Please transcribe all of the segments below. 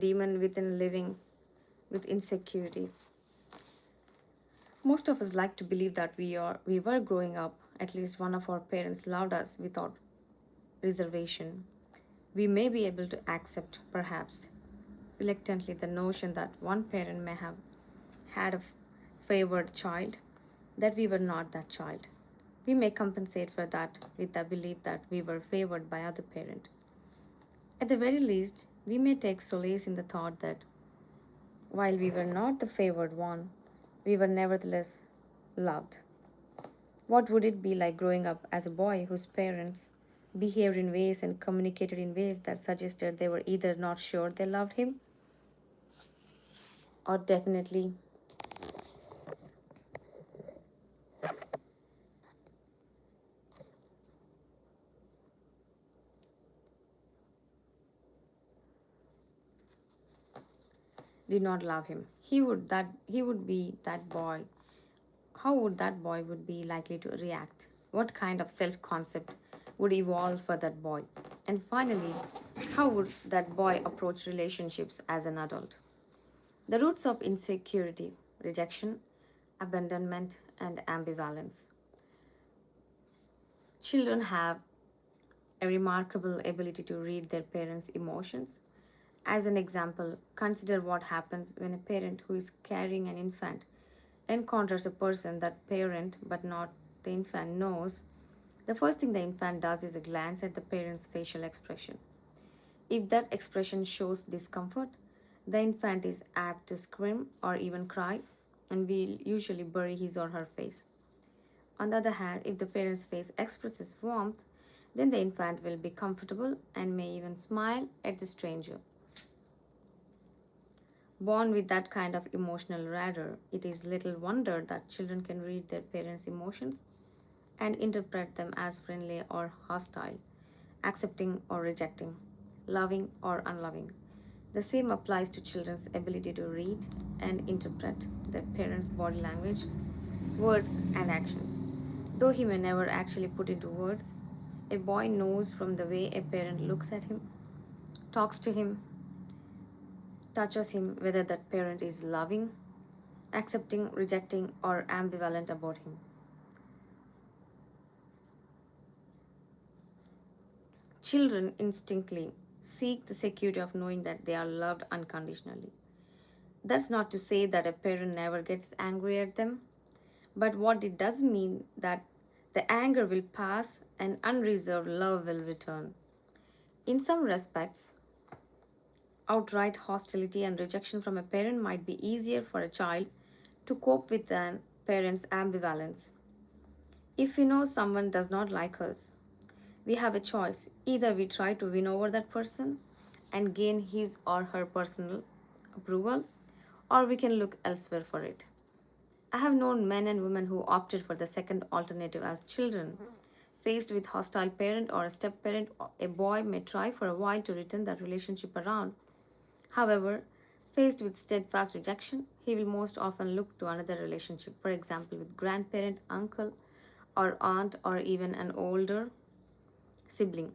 demon within living with insecurity. Most of us like to believe that we were growing up, at least one of our parents loved us without reservation. We may be able to accept, perhaps reluctantly, the notion that one parent may have had a favored child, that we were not that child. We may compensate for that with the belief that we were favored by other parent. At the very least, we may take solace in the thought that while we were not the favored one, we were nevertheless loved. What would it be like growing up as a boy whose parents behaved in ways and communicated in ways that suggested they were either not sure they loved him or definitely did not love him? He would be that boy. How would that boy would be likely to react? What kind of self-concept would evolve for that boy? And finally, how would that boy approach relationships as an adult? The roots of insecurity, rejection, abandonment, and ambivalence. Children have a remarkable ability to read their parents' emotions. As an example, consider what happens when a parent who is carrying an infant encounters a person that parent but not the infant knows. The first thing the infant does is a glance at the parent's facial expression. If that expression shows discomfort, the infant is apt to scream or even cry and will usually bury his or her face. On the other hand, if the parent's face expresses warmth, then the infant will be comfortable and may even smile at the stranger. Born with that kind of emotional radar, it is little wonder that children can read their parents' emotions and interpret them as friendly or hostile, accepting or rejecting, loving or unloving. The same applies to children's ability to read and interpret their parents' body language, words, and actions. Though he may never actually put into words, a boy knows from the way a parent looks at him, talks to him, touches him whether that parent is loving, accepting, rejecting, or ambivalent about him. Children instinctively seek the security of knowing that they are loved unconditionally. That's not to say that a parent never gets angry at them, but what it does mean that the anger will pass and unreserved love will return. In some respects, outright hostility and rejection from a parent might be easier for a child to cope with than parents' ambivalence. If we know someone does not like us, we have a choice. Either we try to win over that person and gain his or her personal approval, or we can look elsewhere for it. I have known men and women who opted for the second alternative as children. Faced with hostile parent or a step parent, a boy may try for a while to return that relationship around. However, faced with steadfast rejection, he will most often look to another relationship, for example, with grandparent, uncle, or aunt, or even an older sibling.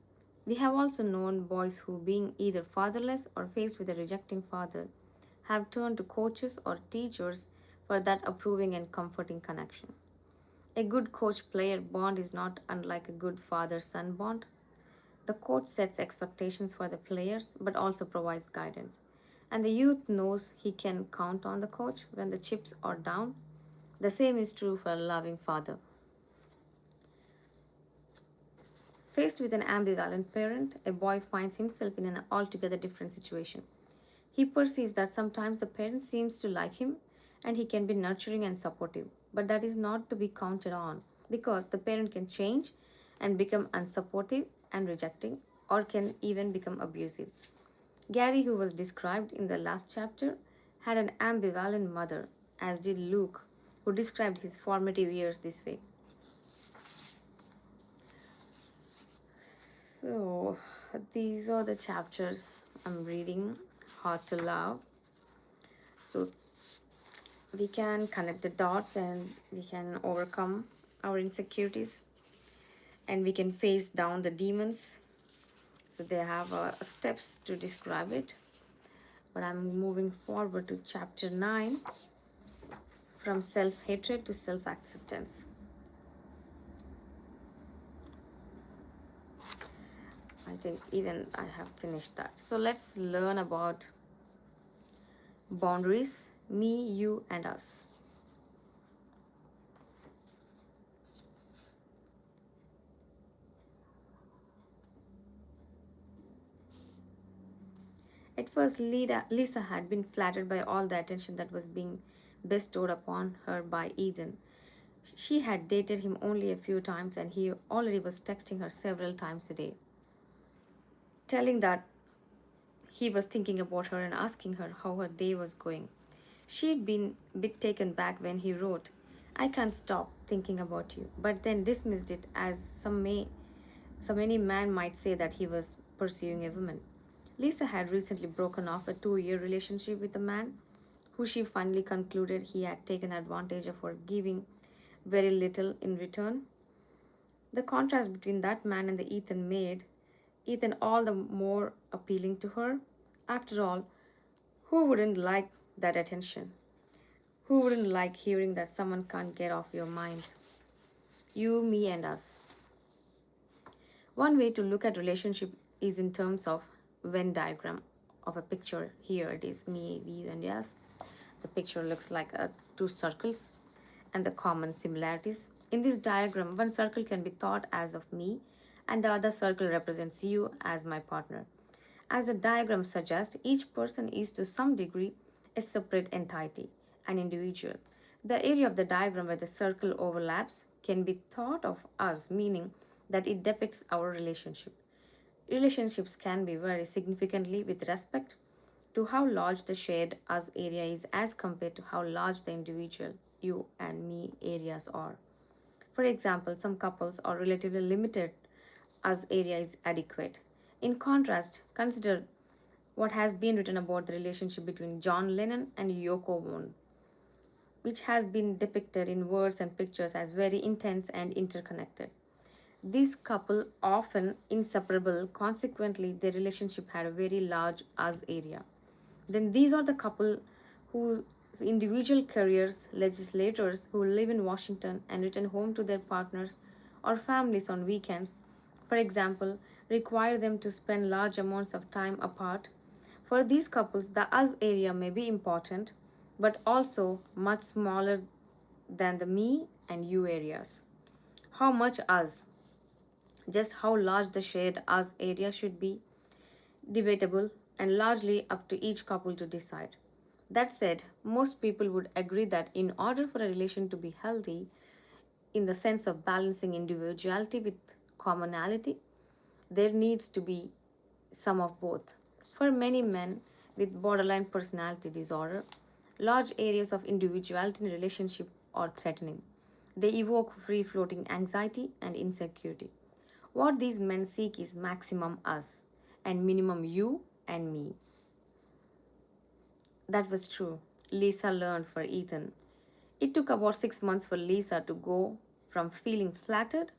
We have also known boys who, being either fatherless or faced with a rejecting father, have turned to coaches or teachers for that approving and comforting connection. A good coach player bond is not unlike a good father son bond. The coach sets expectations for the players but also provides guidance. And the youth knows he can count on the coach when the chips are down. The same is true for a loving father. Faced with an ambivalent parent, a boy finds himself in an altogether different situation. He perceives that sometimes the parent seems to like him and he can be nurturing and supportive, but that is not to be counted on because the parent can change and become unsupportive and rejecting or can even become abusive. Gary, who was described in the last chapter, had an ambivalent mother, as did Luke, who described his formative years this way. So, these are the chapters I'm reading, Hard to Love. So, we can connect the dots and we can overcome our insecurities and we can face down the demons. So, they have steps to describe it. But I'm moving forward to chapter 9, from self hatred to self acceptance. I think even I have finished that. So let's learn about boundaries, me, you, and us. At first, Lisa had been flattered by all the attention that was being bestowed upon her by Ethan. She had dated him only a few times and he already was texting her several times a day, telling that he was thinking about her and asking her how her day was going. She'd been a bit taken back when he wrote, "I can't stop thinking about you," but then dismissed it as so many men might say that he was pursuing a woman. Lisa had recently broken off a 2 year relationship with a man who she finally concluded he had taken advantage of her, giving very little in return. The contrast between that man and the Ethan made Ethan all the more appealing to her. After all, who wouldn't like that attention? Who wouldn't like hearing that someone can't get off your mind? You, me, and us. One way to look at relationship is in terms of Venn diagram of a picture. Here it is me, we, and us. The picture looks like two circles and the common similarities. In this diagram, one circle can be thought as of me, and the other circle represents you as my partner. As the diagram suggests, each person is to some degree a separate entity, an individual. The area of the diagram where the circle overlaps can be thought of as meaning that it depicts our relationship. Relationships can be vary significantly with respect to how large the shared us area is as compared to how large the individual you and me areas are. For example, some couples are relatively limited as area is adequate. In contrast, consider what has been written about the relationship between John Lennon and Yoko Ono, which has been depicted in words and pictures as very intense and interconnected. This couple often inseparable, consequently, their relationship had a very large us area. Then these are the couple whose individual careers, legislators who live in Washington and return home to their partners or families on weekends, for example, require them to spend large amounts of time apart. For these couples, the us area may be important, but also much smaller than the me and you areas. How much us? Just how large the shared us area should be, debatable and largely up to each couple to decide. That said, most people would agree that in order for a relation to be healthy, in the sense of balancing individuality with commonality, there needs to be some of both. For many men with borderline personality disorder, large areas of individuality in relationship are threatening. They evoke free floating anxiety and insecurity. What these men seek is maximum us and minimum you and me. That was true. Lisa learned for Ethan. It took about 6 months for Lisa to go from feeling flattered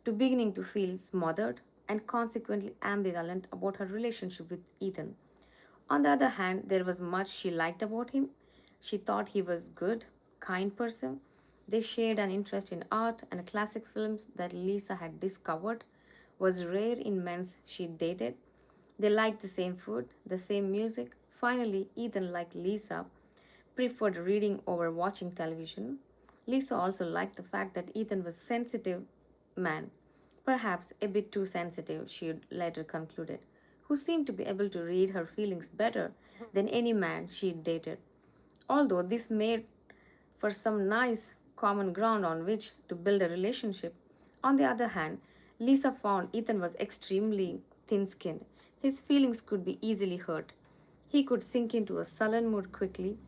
to beginning to feel smothered and consequently ambivalent about her relationship with Ethan. On the other hand, there was much she liked about him. She thought he was good, kind person. They shared an interest in art and classic films that Lisa had discovered was rare in men she dated. They liked the same food, the same music. Finally, Ethan, like Lisa, preferred reading over watching television. Lisa also liked the fact that Ethan was sensitive man, perhaps a bit too sensitive, she later concluded, who seemed to be able to read her feelings better than any man she dated. Although this made for some nice common ground on which to build a relationship. On the other hand, Lisa found Ethan was extremely thin skinned. His feelings could be easily hurt. He could sink into a sullen mood quickly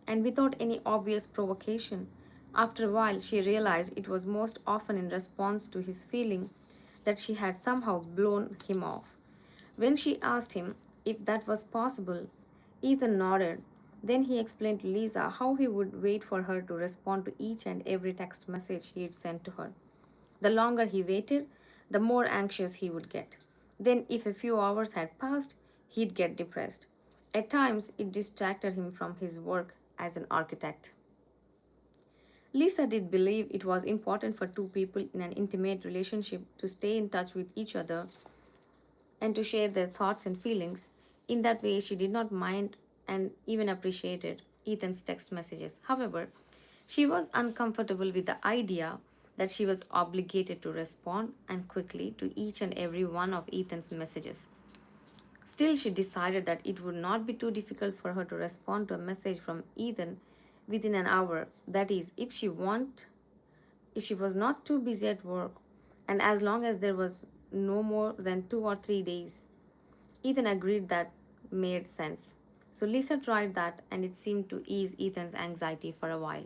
and without any obvious provocation. After a while, she realized it was most often in response to his feeling that she had somehow blown him off. When she asked him if that was possible, Ethan nodded. Then he explained to Lisa how he would wait for her to respond to each and every text message he had sent to her. The longer he waited, the more anxious he would get. Then, if a few hours had passed, he'd get depressed. At times, it distracted him from his work as an architect. Lisa did believe it was important for two people in an intimate relationship to stay in touch with each other and to share their thoughts and feelings. In that way, she did not mind and even appreciated Ethan's text messages. However, she was uncomfortable with the idea that she was obligated to respond and quickly to each and every one of Ethan's messages. Still, she decided that it would not be too difficult for her to respond to a message from Ethan within an hour. That is, if she was not too busy at work, and as long as there was no more than 2 or 3 days. Ethan agreed that made sense. So Lisa tried that, and it seemed to ease Ethan's anxiety for a while.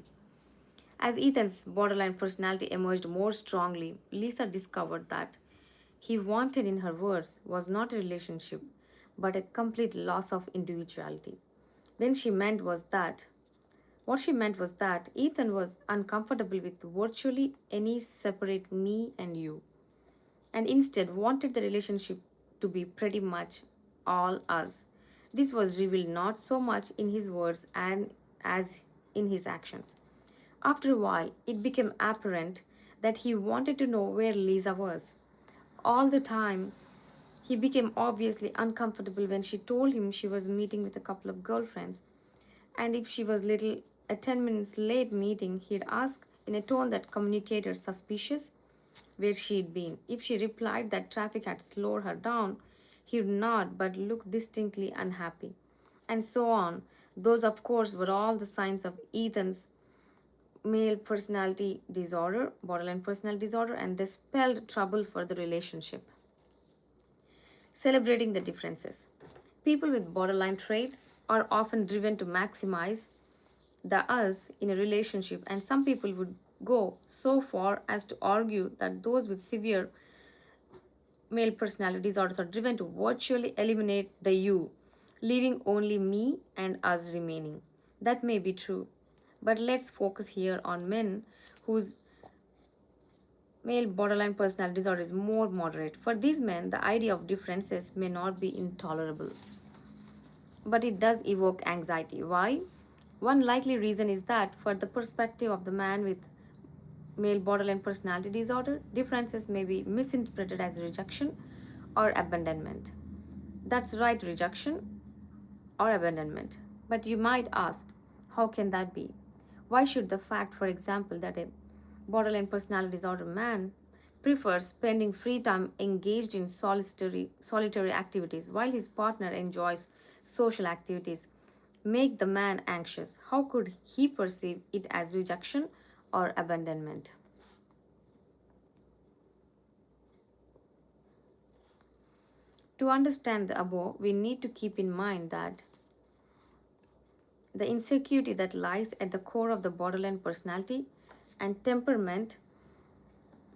As Ethan's borderline personality emerged more strongly, Lisa discovered that he wanted, in her words, was not a relationship, but a complete loss of individuality. When she meant was that what she meant was that Ethan was uncomfortable with virtually any separate me and you, and instead wanted the relationship to be pretty much all us. This was revealed not so much in his words and as in his actions. After a while, it became apparent that he wanted to know where Lisa was. All the time, he became obviously uncomfortable when she told him she was meeting with a couple of girlfriends, and if she was little a 10 minutes late meeting, he'd ask in a tone that communicated suspicious where she'd been. If she replied that traffic had slowed her down, he'd nod but look distinctly unhappy. And so on. Those, of course, were all the signs of Ethan's male personality disorder, borderline personality disorder, and they spelled trouble for the relationship. Celebrating the differences. People with borderline traits are often driven to maximize the us in a relationship, and some people would go so far as to argue that those with severe male personality disorders are driven to virtually eliminate the you, leaving only me and us remaining. That may be true, but let's focus here on men whose male borderline personality disorder is more moderate. For these men, the idea of differences may not be intolerable, but it does evoke anxiety. Why? One likely reason is that, for the perspective of the man with male borderline personality disorder, differences may be misinterpreted as rejection or abandonment. That's right, rejection or abandonment. But you might ask, how can that be? Why should the fact, for example, that a borderline personality disorder man prefers spending free time engaged in solitary activities while his partner enjoys social activities make the man anxious? How could he perceive it as rejection or abandonment? To understand the above, we need to keep in mind that the insecurity that lies at the core of the borderline personality and temperament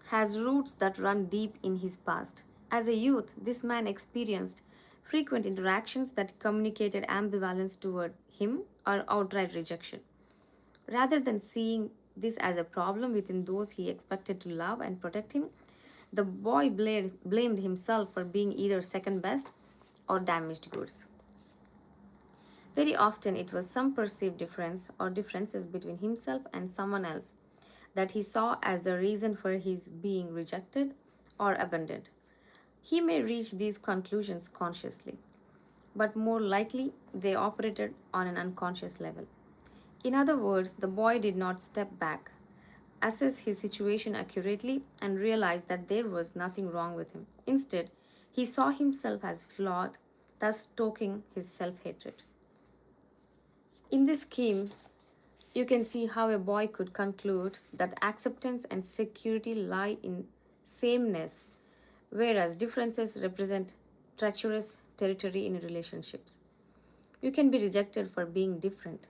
has roots that run deep in his past. As a youth, this man experienced frequent interactions that communicated ambivalence toward him or outright rejection. Rather than seeing this as a problem within those he expected to love and protect him, the boy blamed himself for being either second best or damaged goods. Very often, it was some perceived difference or differences between himself and someone else that he saw as the reason for his being rejected or abandoned. He may reach these conclusions consciously, but more likely they operated on an unconscious level. In other words, the boy did not step back, assess his situation accurately, and realize that there was nothing wrong with him. Instead, he saw himself as flawed, thus stoking his self hatred. In this scheme, you can see how a boy could conclude that acceptance and security lie in sameness, whereas differences represent treacherous territory in relationships. You can be rejected for being different.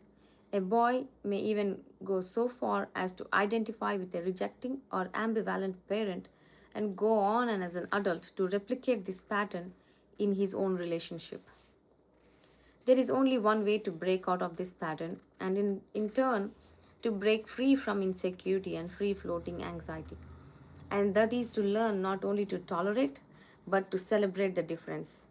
A boy may even go so far as to identify with a rejecting or ambivalent parent and go on and as an adult to replicate this pattern in his own relationship. There is only one way to break out of this pattern and in turn to break free from insecurity and free floating anxiety. And that is to learn not only to tolerate but to celebrate the difference.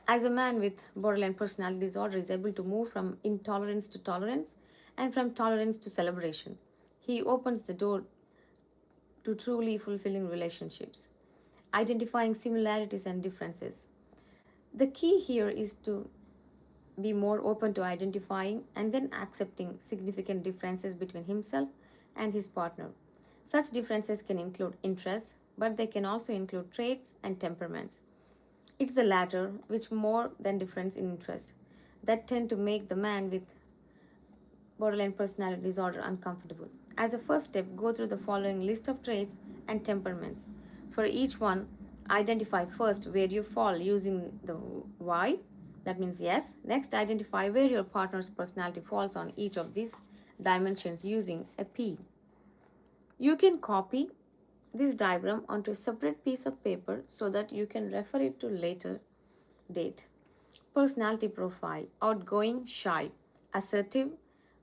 As a man with borderline personality disorder is able to move from intolerance to tolerance and from tolerance to celebration, he opens the door to truly fulfilling relationships, identifying similarities and differences. The key here is to be more open to identifying and then accepting significant differences between himself and his partner. Such differences can include interests, but they can also include traits and temperaments. It's the latter, which more than difference in interest, that tend to make the man with borderline personality disorder uncomfortable. As a first step, go through the following list of traits and temperaments. For each one, identify first where you fall using the Y, that means yes. Next, identify where your partner's personality falls on each of these dimensions using a P. You can copy this diagram onto a separate piece of paper so that you can refer it to later date. Personality profile: outgoing, shy, assertive,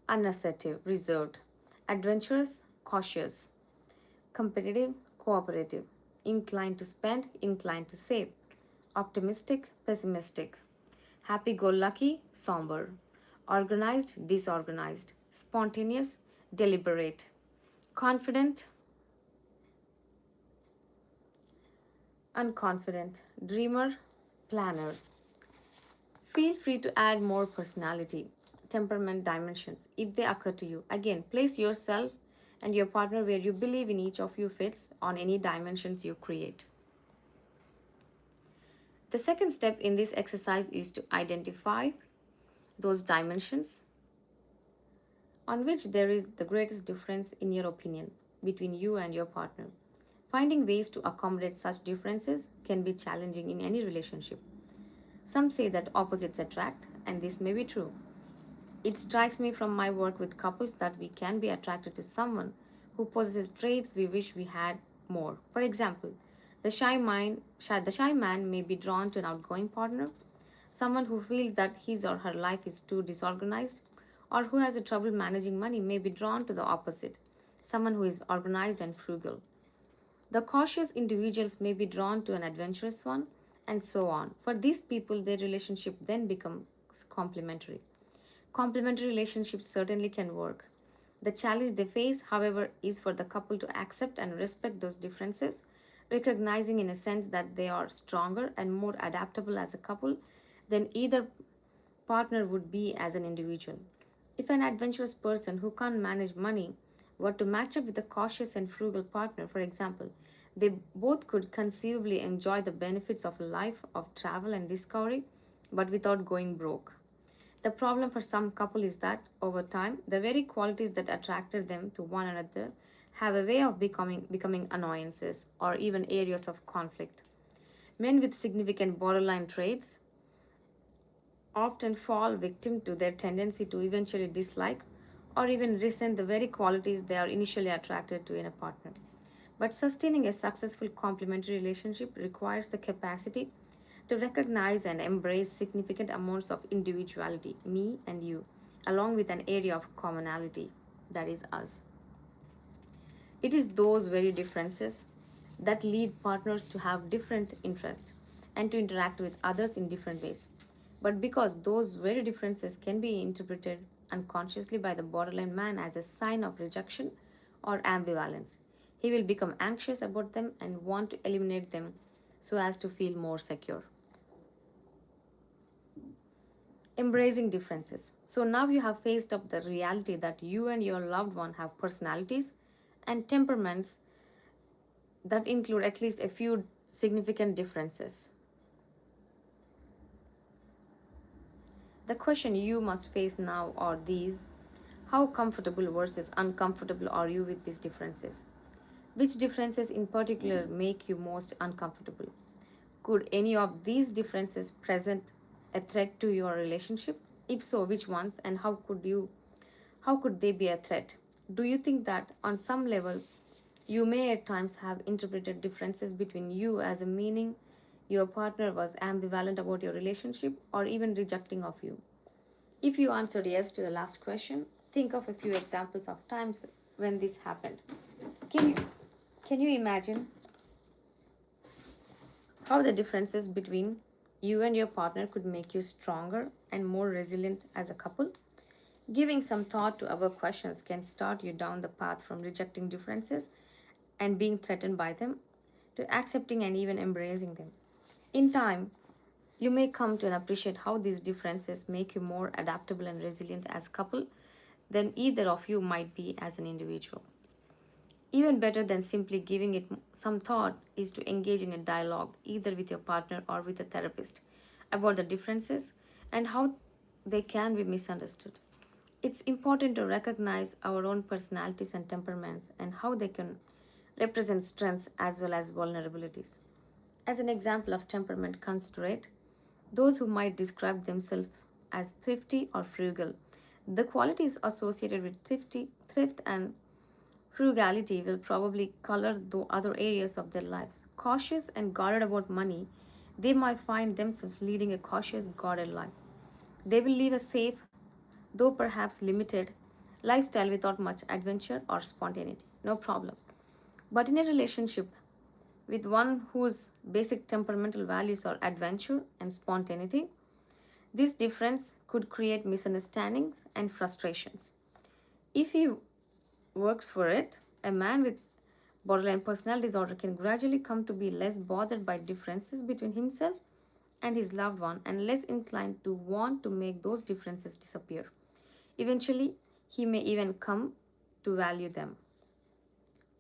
unassertive, reserved, adventurous, cautious, competitive, cooperative, inclined to spend, inclined to save, optimistic, pessimistic, happy go lucky, somber, organized, disorganized, spontaneous, deliberate, confident, unconfident, dreamer, planner. Feel free to add more personality, temperament dimensions if they occur to you. Again, place yourself and your partner where you believe in each of you fits on any dimensions you create. The second step in this exercise is to identify those dimensions on which there is the greatest difference in your opinion between you and your partner. Finding ways to accommodate such differences can be challenging in any relationship. Some say that opposites attract, and this may be true. It strikes me from my work with couples that we can be attracted to someone who possesses traits we wish we had more. For example, the shy man may be drawn to an outgoing partner, someone who feels that his or her life is too disorganized, or who has a trouble managing money may be drawn to the opposite, someone who is organized and frugal. The cautious individuals may be drawn to an adventurous one, and so on. For these people, their relationship then becomes complementary. Complementary relationships certainly can work. The challenge they face, however, is for the couple to accept and respect those differences, recognizing in a sense that they are stronger and more adaptable as a couple than either partner would be as an individual. If an adventurous person who can't manage money were to match up with a cautious and frugal partner, for example, they both could conceivably enjoy the benefits of a life of travel and discovery, but without going broke. The problem for some couple is that over time, the very qualities that attracted them to one another have a way of becoming annoyances or even areas of conflict. Men with significant borderline traits often fall victim to their tendency to eventually dislike or even resent the very qualities they are initially attracted to in a partner. But sustaining a successful complementary relationship requires the capacity to recognize and embrace significant amounts of individuality, me and you, along with an area of commonality, that is us. It is those very differences that lead partners to have different interests and to interact with others in different ways. But because those very differences can be interpreted unconsciously by the borderline man as a sign of rejection or ambivalence, he will become anxious about them and want to eliminate them so as to feel more secure. Embracing differences. So now you have faced up the reality that you and your loved one have personalities and temperaments that include at least a few significant differences. The question you must face now are these: how comfortable versus uncomfortable are you with these differences? Which differences in particular make you most uncomfortable? Could any of these differences present a threat to your relationship? If so, which ones, and how could they be a threat? Do you think that on some level you may at times have interpreted differences between you as a meaning your partner was ambivalent about your relationship or even rejecting of you? If you answered yes to the last question, think of a few examples of times when this happened. Can you, can you imagine how the differences between You and your partner could make you stronger and more resilient as a couple. Giving some thought to our questions can start you down the path from rejecting differences and being threatened by them to accepting and even embracing them. In time, you may come to appreciate how these differences make you more adaptable and resilient as a couple than either of you might be as an individual. Even better than simply giving it some thought is to engage in a dialogue, either with your partner or with a therapist, about the differences and how they can be misunderstood. It's important to recognize our own personalities and temperaments and how they can represent strengths as well as vulnerabilities. As an example of temperament, considerate those who might describe themselves as thrifty or frugal. The qualities associated with thrift and frugality will probably color the other areas of their lives. Cautious and guarded about money, they might find themselves leading a cautious, guarded life. They will live a safe, though perhaps limited, lifestyle without much adventure or spontaneity. No problem. But in a relationship with one whose basic temperamental values are adventure and spontaneity, this difference could create misunderstandings and frustrations. If he works for it, a man with borderline personality disorder can gradually come to be less bothered by differences between himself and his loved one and less inclined to want to make those differences disappear. Eventually, he may even come to value them.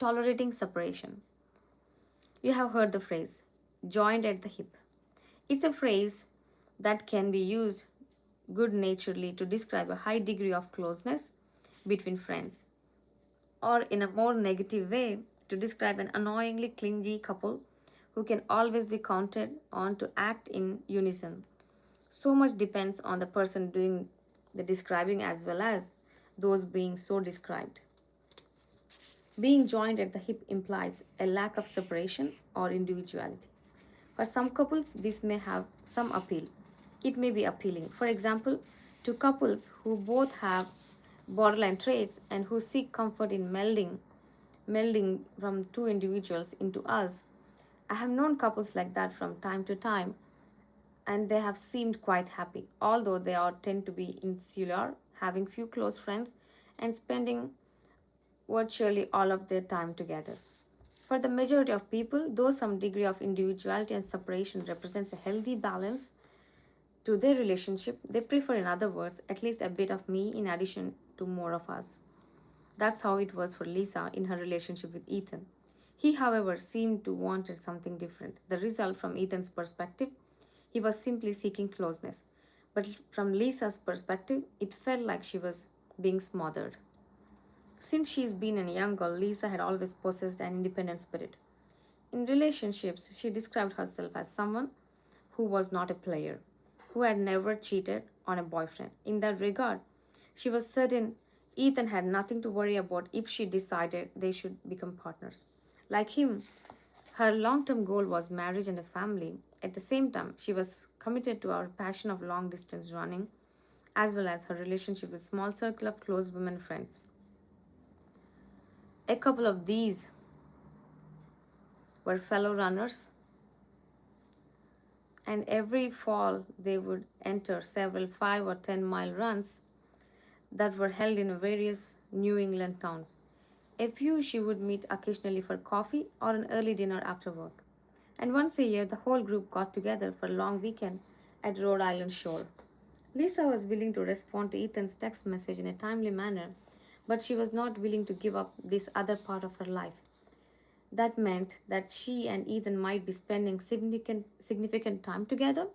Tolerating separation. You have heard the phrase joined at the hip. It's a phrase that can be used good naturedly to describe a high degree of closeness between friends, or in a more negative way, to describe an annoyingly clingy couple who can always be counted on to act in unison. So much depends on the person doing the describing as well as those being so described. Being joined at the hip implies a lack of separation or individuality. For some couples, this may have some appeal. It may be appealing. For example, to couples who both have borderline traits and who seek comfort in melding from two individuals into us. I have known couples like that from time to time, and they have seemed quite happy, although they are tend to be insular, having few close friends and spending virtually all of their time together. For the majority of people, though some degree of individuality and separation represents a healthy balance to their relationship, they prefer, in other words, at least a bit of me in addition to more of us. That's how it was for Lisa in her relationship with Ethan. He, however, seemed to wanted something different. The result, from Ethan's perspective, he was simply seeking closeness. But from Lisa's perspective, it felt like she was being smothered. Since she's been a young girl, Lisa had always possessed an independent spirit. In relationships, she described herself as someone who was not a player, who had never cheated on a boyfriend. In that regard, she was certain Ethan had nothing to worry about if she decided they should become partners. Like him, her long term goal was marriage and a family. At the same time, she was committed to her passion of long distance running, as well as her relationship with small circle of close women friends. A couple of these were fellow runners, and every fall they would enter several 5 or 10 mile runs that were held in various New England towns. A few she would meet occasionally for coffee or an early dinner after work. And once a year, the whole group got together for a long weekend at Rhode Island shore. Lisa was willing to respond to Ethan's text message in a timely manner, but she was not willing to give up this other part of her life. That meant that she and Ethan might be spending significant time together,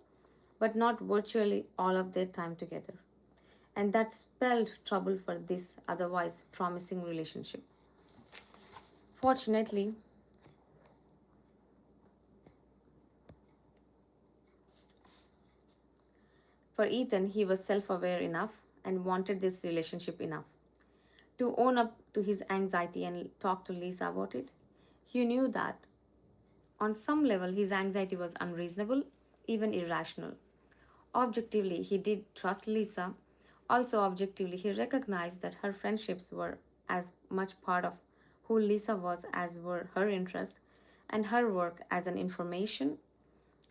but not virtually all of their time together. And that spelled trouble for this otherwise promising relationship. Fortunately, for Ethan, he was self aware enough and wanted this relationship enough to own up to his anxiety and talk to Lisa about it. He knew that on some level his anxiety was unreasonable, even irrational. Objectively, he did trust Lisa. Also, objectively, he recognized that her friendships were as much part of who Lisa was as were her interests and her work as an information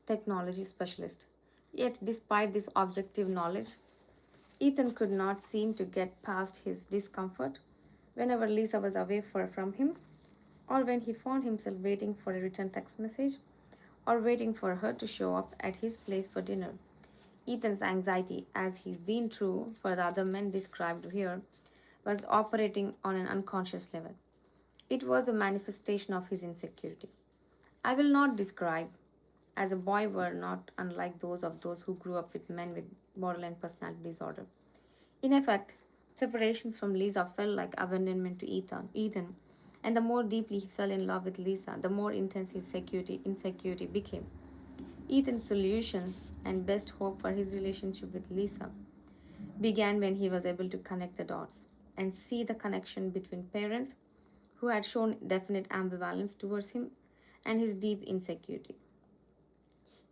technology specialist. Yet, despite this objective knowledge, Ethan could not seem to get past his discomfort whenever Lisa was away from him, or when he found himself waiting for a return text message, or waiting for her to show up at his place for dinner. Ethan's anxiety, as he's been true for the other men described here, was operating on an unconscious level. It was a manifestation of his insecurity. I will not describe as a boy were not unlike those who grew up with men with borderline personality disorder. In effect, separations from Lisa felt like abandonment to Ethan, and the more deeply he fell in love with Lisa, the more intense his insecurity became. Ethan's solution and best hope for his relationship with Lisa began when he was able to connect the dots and see the connection between parents who had shown definite ambivalence towards him and his deep insecurity.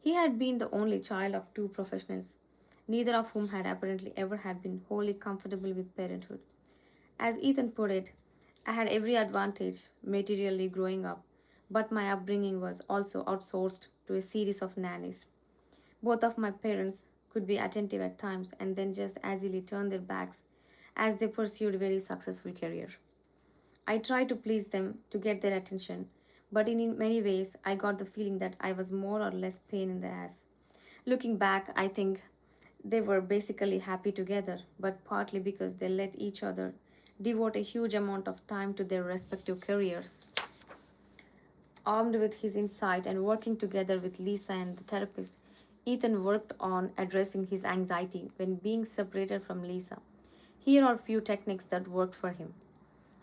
He had been the only child of two professionals, neither of whom had apparently ever had been wholly comfortable with parenthood. As Ethan put it, I had every advantage materially growing up, but my upbringing was also outsourced to a series of nannies. Both of my parents could be attentive at times and then just as easily turn their backs as they pursued a very successful career. I tried to please them to get their attention, but in many ways I got the feeling that I was more or less pain in the ass. Looking back, I think they were basically happy together, but partly because they let each other devote a huge amount of time to their respective careers. Armed with his insight and working together with Lisa and the therapist, Ethan worked on addressing his anxiety when being separated from Lisa. Here are a few techniques that worked for him.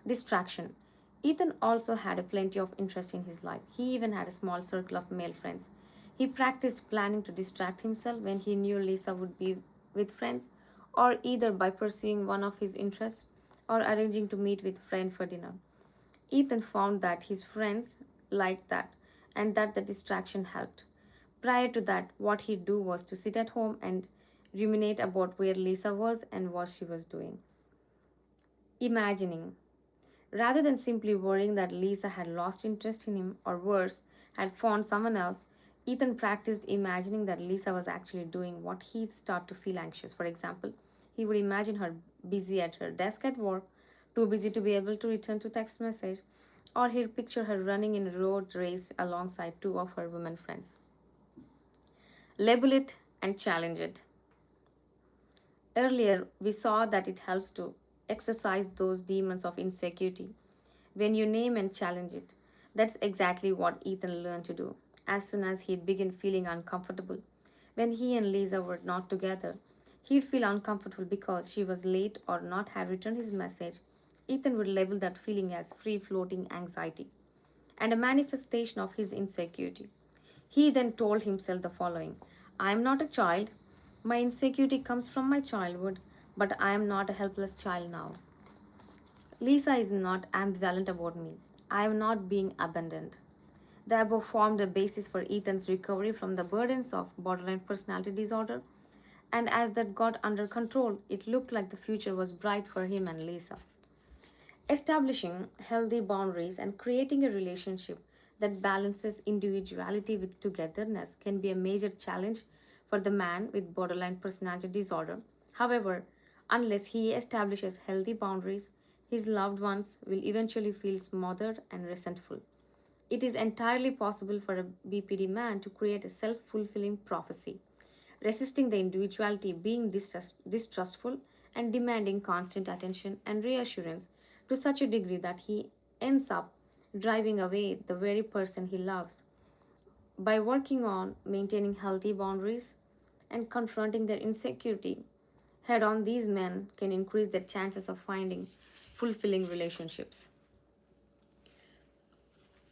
Distraction. Ethan also had a plenty of interest in his life. He even had a small circle of male friends. He practiced planning to distract himself when he knew Lisa would be with friends, or either by pursuing one of his interests or arranging to meet with a friend for dinner. Ethan found that his friends liked that and that the distraction helped. Prior to that, what he'd do was to sit at home and ruminate about where Lisa was and what she was doing. Imagining. Rather than simply worrying that Lisa had lost interest in him or worse, had found someone else, Ethan practiced imagining that Lisa was actually doing what he'd start to feel anxious. For example, he would imagine her busy at her desk at work, too busy to be able to return to text message, or he'd picture her running in a road race alongside two of her women friends. Label it and challenge it. Earlier, we saw that it helps to exercise those demons of insecurity when you name and challenge it. That's exactly what Ethan learned to do. As soon as he'd begin feeling uncomfortable, when he and Lisa were not together, he'd feel uncomfortable because she was late or not had returned his message. Ethan would label that feeling as free floating anxiety and a manifestation of his insecurity. He then told himself the following: I am not a child. My insecurity comes from my childhood, but I am not a helpless child now. Lisa is not ambivalent about me. I am not being abandoned. The above formed the basis for Ethan's recovery from the burdens of borderline personality disorder, and as that got under control, it looked like the future was bright for him and Lisa. Establishing healthy boundaries and creating a relationship that balances individuality with togetherness can be a major challenge for the man with borderline personality disorder. However, unless he establishes healthy boundaries, his loved ones will eventually feel smothered and resentful. It is entirely possible for a BPD man to create a self fulfilling prophecy, resisting the individuality, being distrustful, and demanding constant attention and reassurance to such a degree that he ends up driving away the very person he loves. By working on maintaining healthy boundaries and confronting their insecurity head on, these men can increase their chances of finding fulfilling relationships.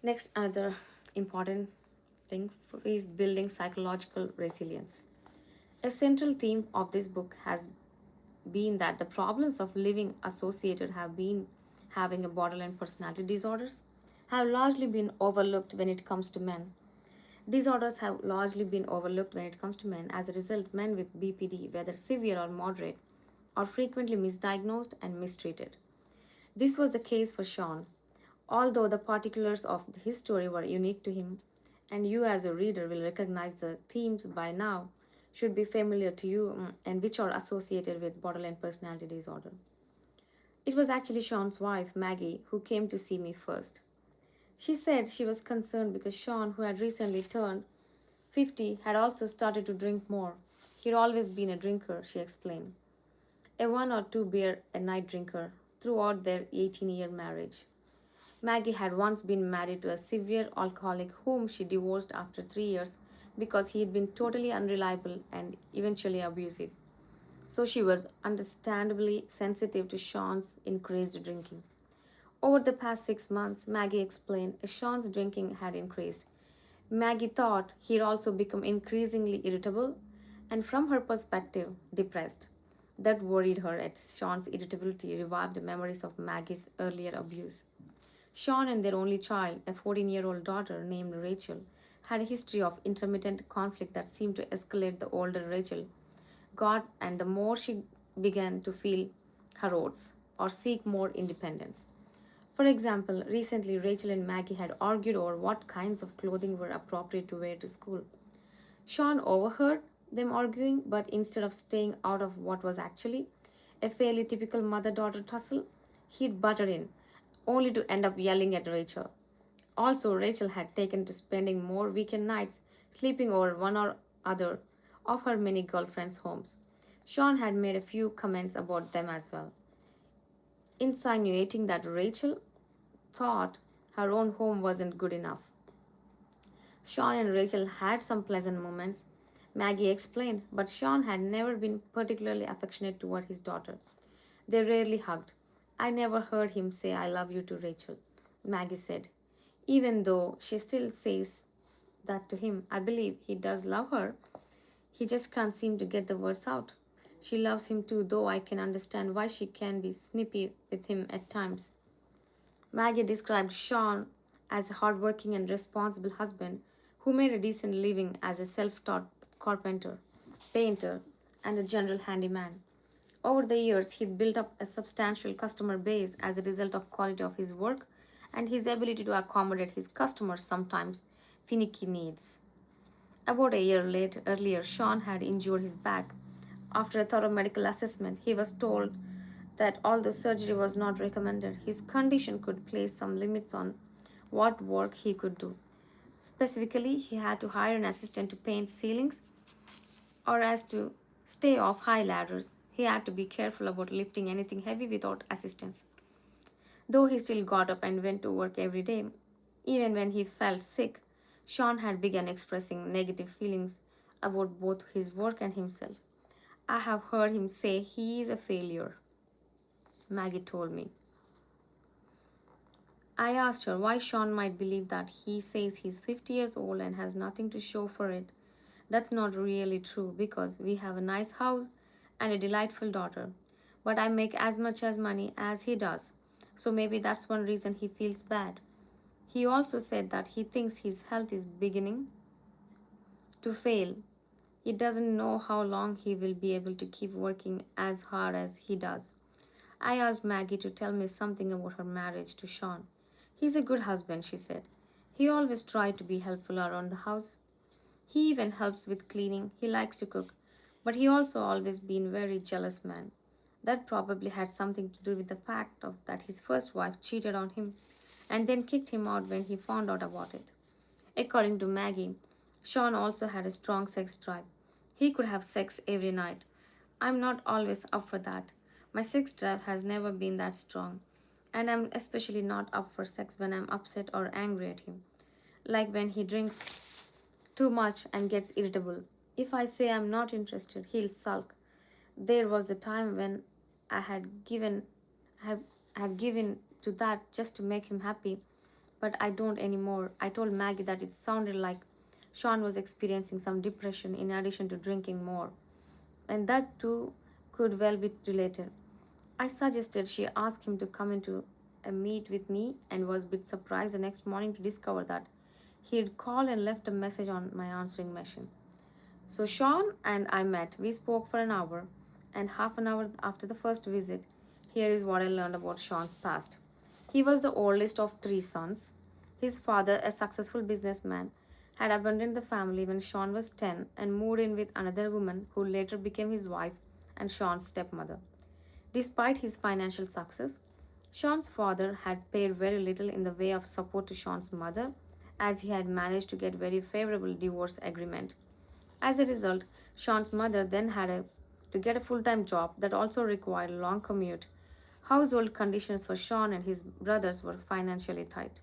Next, another important thing is building psychological resilience. A central theme of this book has been that the problems of living associated have been having a borderline personality disorders have largely been overlooked when it comes to men. Disorders have largely been overlooked when it comes to men. As a result, men with BPD, whether severe or moderate, are frequently misdiagnosed and mistreated. This was the case for Sean. Although the particulars of his story were unique to him, and you as a reader will recognize the themes by now, should be familiar to you and which are associated with borderline personality disorder. It was actually Sean's wife, Maggie, who came to see me first. She said she was concerned because Sean, who had recently turned 50, had also started to drink more. He'd always been a drinker, she explained, a one or two beer a night drinker throughout their 18-year marriage. Maggie had once been married to a severe alcoholic whom she divorced after 3 years because he had been totally unreliable and eventually abusive. So she was understandably sensitive to Sean's increased drinking. Over the past 6 months, Maggie explained, Sean's drinking had increased. Maggie thought he'd also become increasingly irritable and, from her perspective, depressed. That worried her as Sean's irritability revived memories of Maggie's earlier abuse. Sean and their only child, a 14-year-old daughter named Rachel, had a history of intermittent conflict that seemed to escalate the older Rachel got, and the more she began to feel her oats or seek more independence. For example, recently Rachel and Maggie had argued over what kinds of clothing were appropriate to wear to school. Sean overheard them arguing, but instead of staying out of what was actually a fairly typical mother daughter tussle, he'd butted in, only to end up yelling at Rachel. Also, Rachel had taken to spending more weekend nights sleeping over one or other of her many girlfriends' homes. Sean had made a few comments about them as well, insinuating that Rachel thought her own home wasn't good enough. Sean and Rachel had some pleasant moments, Maggie explained, but Sean had never been particularly affectionate toward his daughter. They rarely hugged. I never heard him say I love you to Rachel, Maggie said. Even though she still says that to him, I believe he does love her. He just can't seem to get the words out. She loves him too, though I can understand why she can be snippy with him at times. Maggie described Sean as a hardworking and responsible husband who made a decent living as a self taught carpenter, painter, and a general handyman. Over the years, he'd built up a substantial customer base as a result of quality of his work and his ability to accommodate his customers' sometimes finicky needs. About a year earlier, Sean had injured his back. After a thorough medical assessment, he was told that although surgery was not recommended, his condition could place some limits on what work he could do. Specifically, he had to hire an assistant to paint ceilings or as to stay off high ladders. He had to be careful about lifting anything heavy without assistance. Though he still got up and went to work every day, even when he felt sick, Sean had begun expressing negative feelings about both his work and himself. I have heard him say he is a failure, Maggie told me. I asked her why Sean might believe that. He says he's 50 years old and has nothing to show for it. That's not really true because we have a nice house and a delightful daughter. But I make as much as money as he does. So maybe that's one reason he feels bad. He also said that he thinks his health is beginning to fail. He doesn't know how long he will be able to keep working as hard as he does. I asked Maggie to tell me something about her marriage to Sean. He's a good husband, she said. He always tried to be helpful around the house. He even helps with cleaning. He likes to cook. But he also always been very jealous man. That probably had something to do with the fact of that his first wife cheated on him and then kicked him out when he found out about it. According to Maggie, Sean also had a strong sex drive. He could have sex every night. I'm not always up for that. My sex drive has never been that strong, and I'm especially not up for sex when I'm upset or angry at him. Like when he drinks too much and gets irritable. If I say I'm not interested, he'll sulk. There was a time when I had given have had given to that just to make him happy, but I don't anymore. I told Maggie that it sounded like Sean was experiencing some depression in addition to drinking more, and that too could well be related. I suggested she ask him to come into a meet with me and was a bit surprised the next morning to discover that he'd called and left a message on my answering machine. So Sean and I met. We spoke for an hour, and half an hour after the first visit, here is what I learned about Sean's past. He was the oldest of three sons. His father, a successful businessman, had abandoned the family when Sean was 10 and moved in with another woman who later became his wife and Sean's stepmother. Despite his financial success, Sean's father had paid very little in the way of support to Sean's mother, as he had managed to get very favorable divorce agreement. As a result, Sean's mother then to get a full-time job that also required a long commute. Household conditions for Sean and his brothers were financially tight.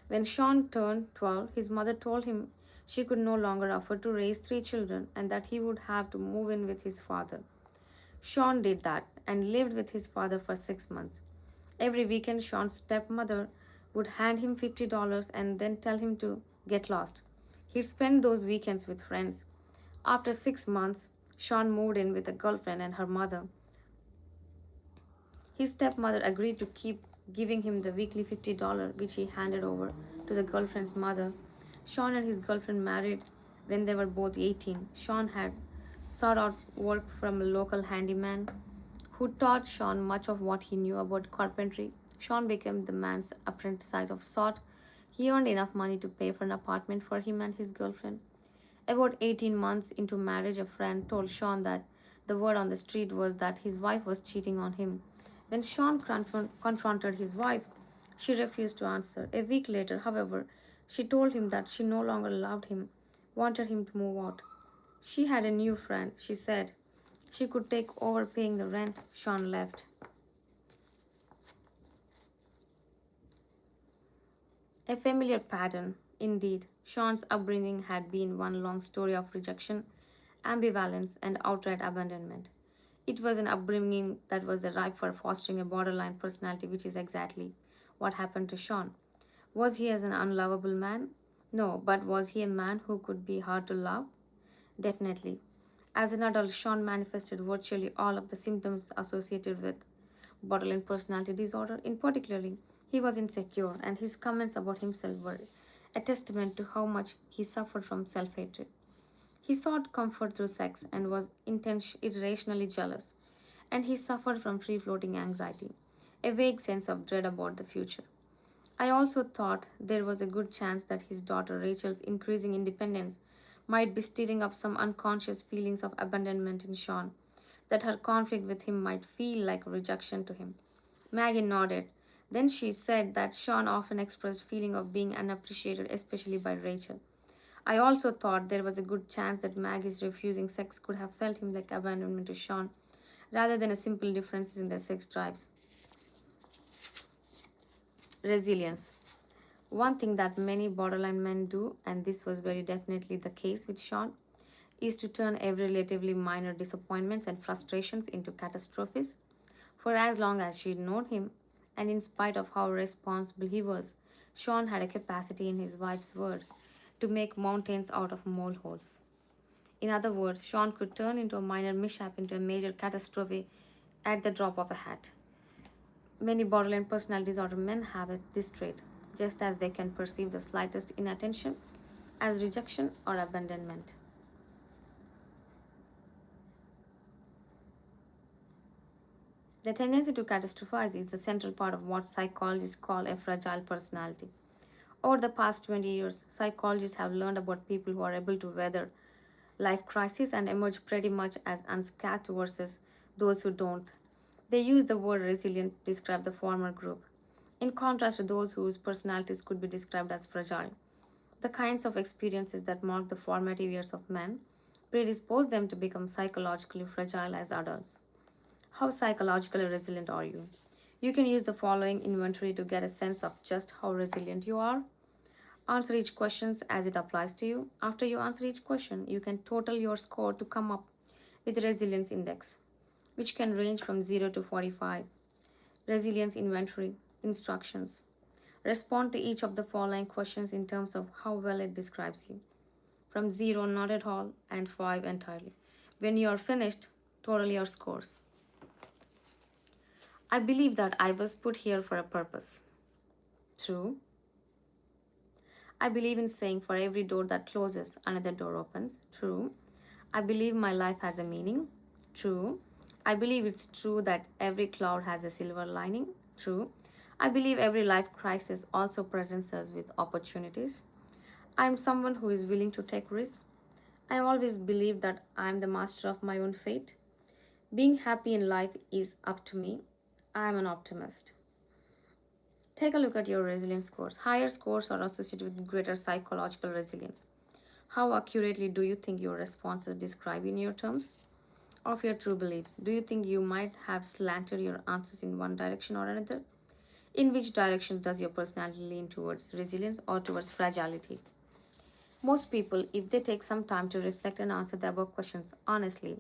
When Sean turned 12, his mother told him she could no longer afford to raise three children and that he would have to move in with his father. Sean did that and lived with his father for 6 months. Every weekend, Sean's stepmother would hand him $50 and then tell him to get lost. He'd spend those weekends with friends. After 6 months, Sean moved in with a girlfriend and her mother. His stepmother agreed to keep giving him the weekly $50, which he handed over to the girlfriend's mother. Sean and his girlfriend married when they were both 18. Sean had sought out work from a local handyman who taught Sean much of what he knew about carpentry. Sean became the man's apprentice of sort. He earned enough money to pay for an apartment for him and his girlfriend. About 18 months into marriage, a friend told Sean that the word on the street was that his wife was cheating on him. When Sean confronted his wife, she refused to answer. A week later, however, she told him that she no longer loved him, wanted him to move out. She had a new friend, she said. She could take over paying the rent. Sean left. A familiar pattern, indeed. Sean's upbringing had been one long story of rejection, ambivalence, and outright abandonment. It was an upbringing that was ripe for fostering a borderline personality, which is exactly what happened to Sean. Was he as an unlovable man? No, but was he a man who could be hard to love? Definitely. As an adult, Sean manifested virtually all of the symptoms associated with borderline personality disorder. In particular, he was insecure, and his comments about himself were a testament to how much he suffered from self hatred. He sought comfort through sex and was irrationally jealous, and he suffered from free floating anxiety, a vague sense of dread about the future. I also thought there was a good chance that his daughter Rachel's increasing independence might be stirring up some unconscious feelings of abandonment in Sean, that her conflict with him might feel like a rejection to him. Maggie nodded. Then she said that Sean often expressed feeling of being unappreciated, especially by Rachel. I also thought there was a good chance that Maggie's refusing sex could have felt him like abandonment to Sean, rather than a simple difference in their sex drives. Resilience. One thing that many borderline men do, and this was very definitely the case with Sean, is to turn every relatively minor disappointments and frustrations into catastrophes. For as long as she'd known him, and in spite of how responsible he was, Sean had a capacity in his wife's word to make mountains out of molehills. In other words, Sean could turn into a minor mishap into a major catastrophe at the drop of a hat. Many borderline personality disorder men have this trait, just as they can perceive the slightest inattention as rejection or abandonment. The tendency to catastrophize is the central part of what psychologists call a fragile personality. Over the past 20 years, psychologists have learned about people who are able to weather life crises and emerge pretty much as unscathed versus those who don't. They use the word resilient to describe the former group, in contrast to those whose personalities could be described as fragile. The kinds of experiences that mark the formative years of men predispose them to become psychologically fragile as adults. How psychologically resilient are you? You can use the following inventory to get a sense of just how resilient you are. Answer each question as it applies to you. After you answer each question, you can total your score to come up with a resilience index, which can range from 0 to 45. Resilience inventory instructions. Respond to each of the following questions in terms of how well it describes you. From 0, not at all, and 5 entirely. When you are finished, total your scores. I believe that I was put here for a purpose. True. I believe in saying for every door that closes, another door opens. True. I believe my life has a meaning. True. I believe it's true that every cloud has a silver lining. True. I believe every life crisis also presents us with opportunities. I'm someone who is willing to take risks. I always believe that I'm the master of my own fate. Being happy in life is up to me. I'm an optimist. Take a look at your resilience scores. Higher scores are associated with greater psychological resilience. How accurately do you think your responses describe in your terms of your true beliefs? Do you think you might have slanted your answers in one direction or another? In which direction does your personality lean towards resilience or towards fragility? Most people, if they take some time to reflect and answer the above questions honestly,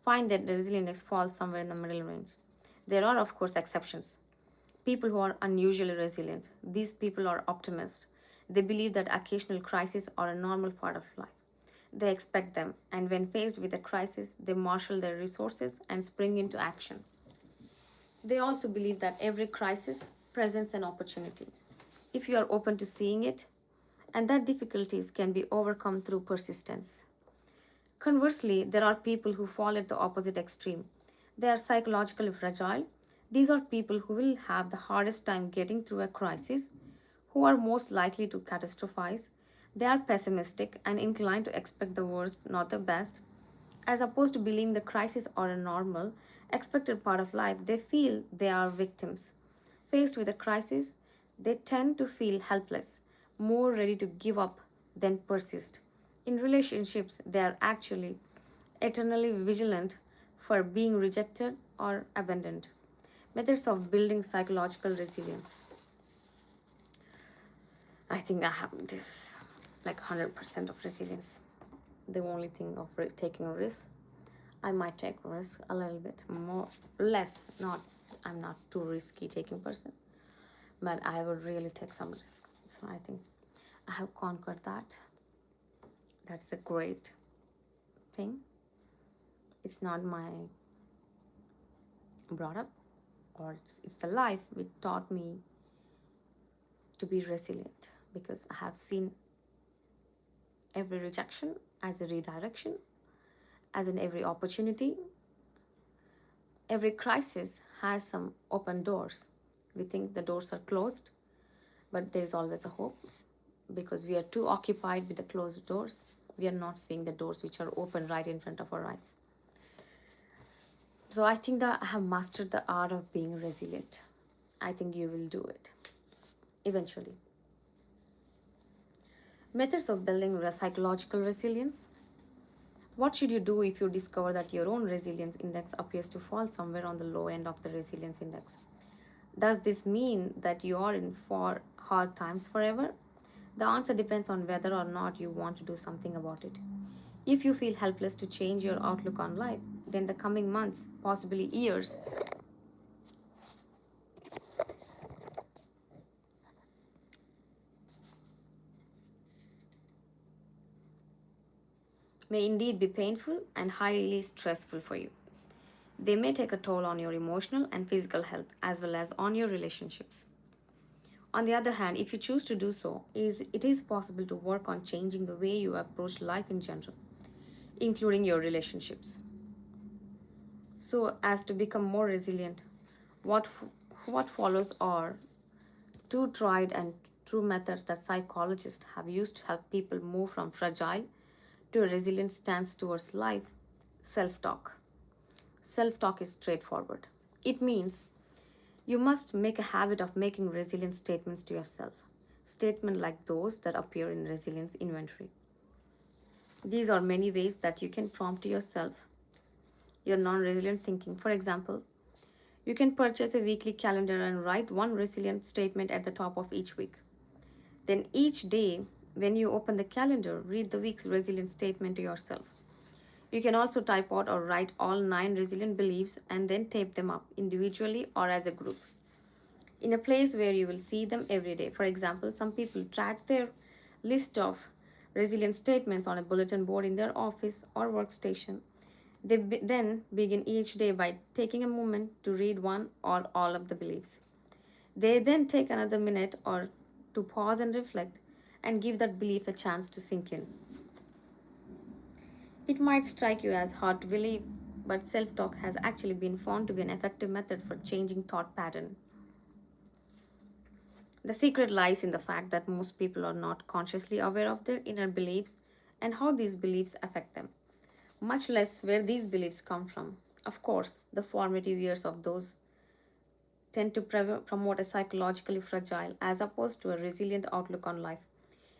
find that the resilience falls somewhere in the middle range. There are, of course, exceptions. People who are unusually resilient. These people are optimists. They believe that occasional crises are a normal part of life. They expect them, and when faced with a crisis, they marshal their resources and spring into action. They also believe that every crisis presents an opportunity if you are open to seeing it, and that difficulties can be overcome through persistence. Conversely, there are people who fall at the opposite extreme. They are psychologically fragile. These are people who will have the hardest time getting through a crisis, who are most likely to catastrophize. They are pessimistic and inclined to expect the worst, not the best. As opposed to believing the crisis are a normal, expected part of life, they feel they are victims. Faced with a crisis, they tend to feel helpless, more ready to give up than persist. In relationships, they are actually eternally vigilant for being rejected or abandoned. Methods of building psychological resilience. I think I have this like 100% of resilience. The only thing of taking a risk, I might take a risk a little bit more, less. Not, I'm not too risky taking person, but I would really take some risk. So I think I have conquered that. That's a great thing. It's not my brought up, or it's the life which taught me to be resilient, because I have seen every rejection as a redirection, as in every opportunity. Every crisis has some open doors. We think the doors are closed, but there is always a hope, because we are too occupied with the closed doors. We are not seeing the doors which are open right in front of our eyes. So I think that I have mastered the art of being resilient. I think you will do it eventually. Methods of building psychological resilience. What should you do if you discover that your own resilience index appears to fall somewhere on the low end of the resilience index? Does this mean that you are in for hard times forever? The answer depends on whether or not you want to do something about it. If you feel helpless to change your outlook on life, then the coming months, possibly years, may indeed be painful and highly stressful for you. They may take a toll on your emotional and physical health as well as on your relationships. On the other hand, if you choose to do so, it is possible to work on changing the way you approach life in general, including your relationships, so as to become more resilient. What, what follows are two tried and true methods that psychologists have used to help people move from fragile to a resilient stance towards life. Self talk. Self talk is straightforward. It means you must make a habit of making resilient statements to yourself. Statements like those that appear in resilience inventory. These are many ways that you can prompt to yourself your non resilient thinking. For example, you can purchase a weekly calendar and write one resilient statement at the top of each week. Then each day, when you open the calendar, read the week's resilient statement to yourself. You can also type out or write all 9 resilient beliefs and then tape them up individually or as a group in a place where you will see them every day. For example, some people track their list of resilient statements on a bulletin board in their office or workstation. They then begin each day by taking a moment to read one or all of the beliefs. They then take another minute or to pause and reflect and give that belief a chance to sink in. It might strike you as hard to believe, but self talk has actually been found to be an effective method for changing thought pattern. The secret lies in the fact that most people are not consciously aware of their inner beliefs and how these beliefs affect them, much less where these beliefs come from. Of course, the formative years of those tend to promote a psychologically fragile as opposed to a resilient outlook on life.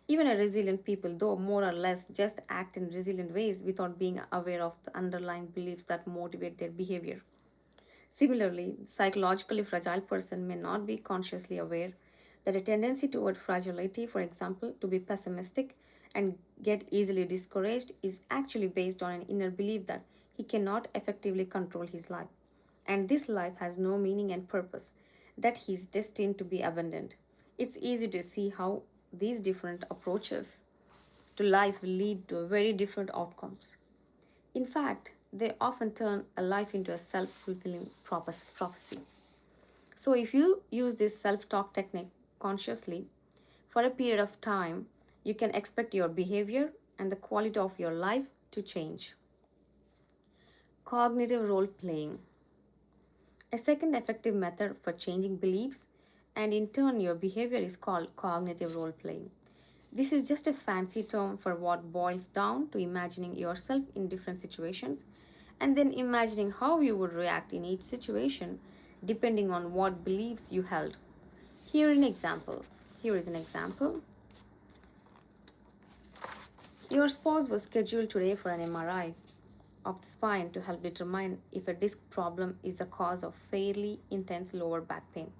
Even a resilient people, though more or less, just act in resilient ways without being aware of the underlying beliefs that motivate their behavior. Similarly, the psychologically fragile person may not be consciously aware that a tendency toward fragility, for example, to be pessimistic and get easily discouraged, is actually based on an inner belief that he cannot effectively control his life. And this life has no meaning and purpose, that he is destined to be abandoned. It's easy to see how these different approaches to life will lead to very different outcomes. In fact, they often turn a life into a self fulfilling prophecy. So, if you use this self talk technique consciously for a period of time, you can expect your behavior and the quality of your life to change. Cognitive role playing. A second effective method for changing beliefs and in turn your behavior is called cognitive role playing. This is just a fancy term for what boils down to imagining yourself in different situations and then imagining how you would react in each situation depending on what beliefs you held. Here an example. Here is an example. Your spouse was scheduled today for an MRI of the spine to help determine if a disc problem is the cause of fairly intense lower back pain.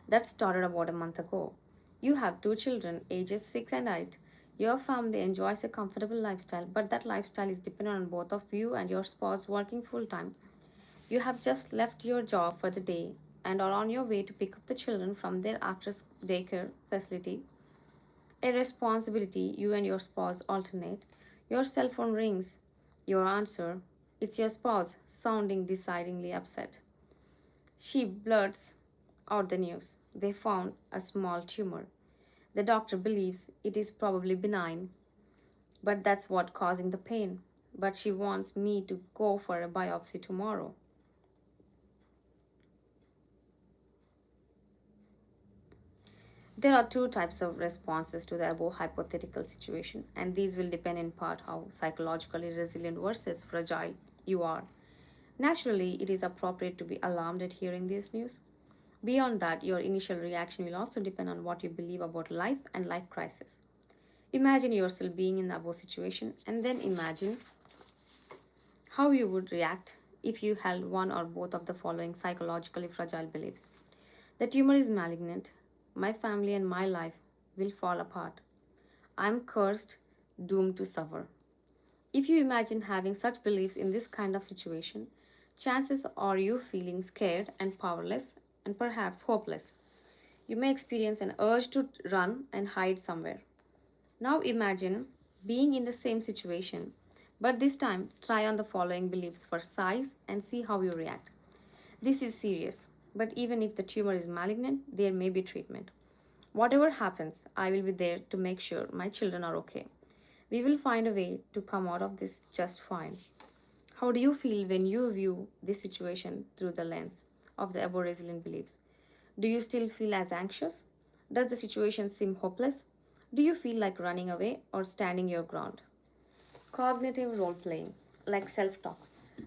That started about a month ago. You have two children, ages 6 and 8. Your family enjoys a comfortable lifestyle, but that lifestyle is dependent on both of you and your spouse working full time. You have just left your job for the day and are on your way to pick up the children from their after daycare facility, a responsibility you and your spouse alternate. Your cell phone rings. Your answer. It's your spouse, sounding decidedly upset. She blurts out the news. They found a small tumor. The doctor believes it is probably benign, but that's what causing the pain. But she wants me to go for a biopsy tomorrow. There are two types of responses to the above hypothetical situation, and these will depend in part how psychologically resilient versus fragile you are. Naturally, it is appropriate to be alarmed at hearing this news. Beyond that, your initial reaction will also depend on what you believe about life and life crisis. Imagine yourself being in the above situation and then imagine how you would react if you held one or both of the following psychologically fragile beliefs. The tumor is malignant. My family and my life will fall apart. I'm cursed, doomed to suffer. If you imagine having such beliefs in this kind of situation, chances are you feeling scared and powerless and perhaps hopeless. You may experience an urge to run and hide somewhere. Now imagine being in the same situation, but this time try on the following beliefs for size and see how you react. This is serious, but even if the tumor is malignant, there may be treatment. Whatever happens, I will be there to make sure my children are okay. We will find a way to come out of this just fine. How do you feel when you view this situation through the lens of the above resilient beliefs? Do you still feel as anxious? Does the situation seem hopeless? Do you feel like running away or standing your ground? Cognitive role playing, like self talk,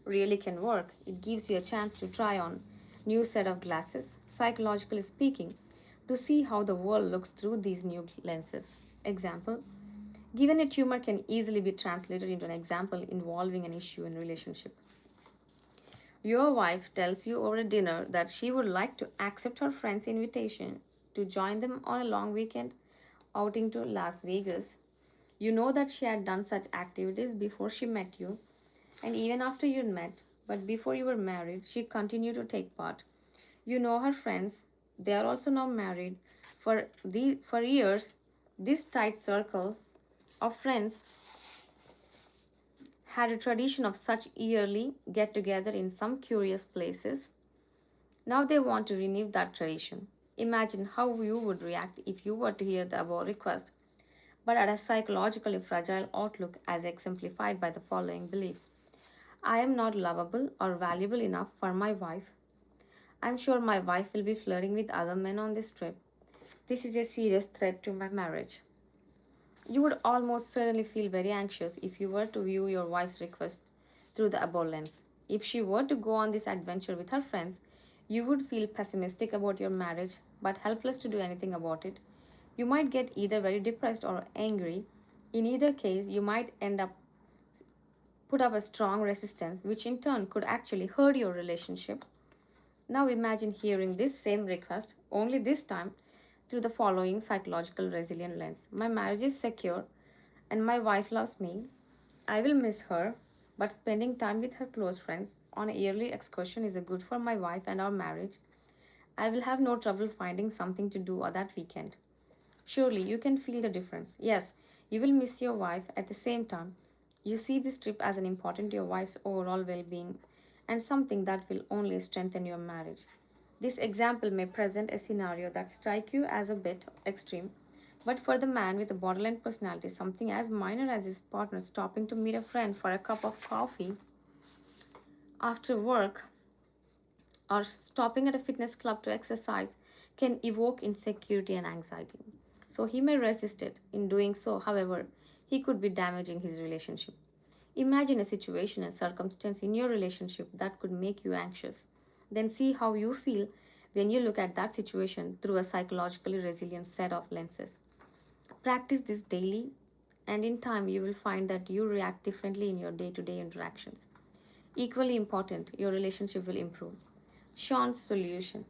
really can work. It gives you a chance to try on new set of glasses, psychologically speaking, to see how the world looks through these new lenses. Example, given a tumor can easily be translated into an example involving an issue in relationship. Your wife tells you over dinner that she would like to accept her friend's invitation to join them on a long weekend outing to Las Vegas. You know that she had done such activities before she met you, and even after you met, but before you were married, she continued to take part. You know her friends, they are also now married. For years, this tight circle of friends had a tradition of such yearly get together in some curious places. Now they want to renew that tradition. Imagine how you would react if you were to hear the above request, but at a psychologically fragile outlook as exemplified by the following beliefs. I am not lovable or valuable enough for my wife. I'm sure my wife will be flirting with other men on this trip. This is a serious threat to my marriage. You would almost certainly feel very anxious if you were to view your wife's request through the above lens. If she were to go on this adventure with her friends, you would feel pessimistic about your marriage but helpless to do anything about it. You might get either very depressed or angry. In either case, you might end up put up a strong resistance, which in turn could actually hurt your relationship. Now imagine hearing this same request, only this time through the following psychological resilient lens. My marriage is secure and my wife loves me. I will miss her, but spending time with her close friends on a yearly excursion is good for my wife and our marriage. I will have no trouble finding something to do that weekend. Surely you can feel the difference. Yes, you will miss your wife at the same time. You see this trip as an important to your wife's overall well being and something that will only strengthen your marriage. This example may present a scenario that strike you as a bit extreme, but for the man with a borderline personality, something as minor as his partner stopping to meet a friend for a cup of coffee after work or stopping at a fitness club to exercise can evoke insecurity and anxiety. So he may resist it. In doing so, however, he could be damaging his relationship. Imagine a situation and circumstance in your relationship that could make you anxious. Then see how you feel when you look at that situation through a psychologically resilient set of lenses. Practice this daily, and in time, you will find that you react differently in your day to day interactions. Equally important, your relationship will improve. Sean's solution.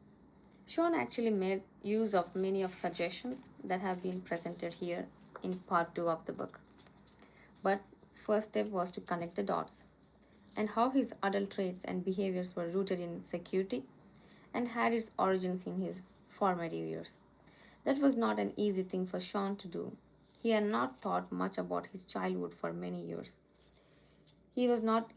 Sean actually made use of many of suggestions that have been presented here in part 2 of the book. But first step was to connect the dots and how his adult traits and behaviors were rooted in security and had its origins in his formative years. That was not an easy thing for Sean to do. He had not thought much about his childhood for many years. He was not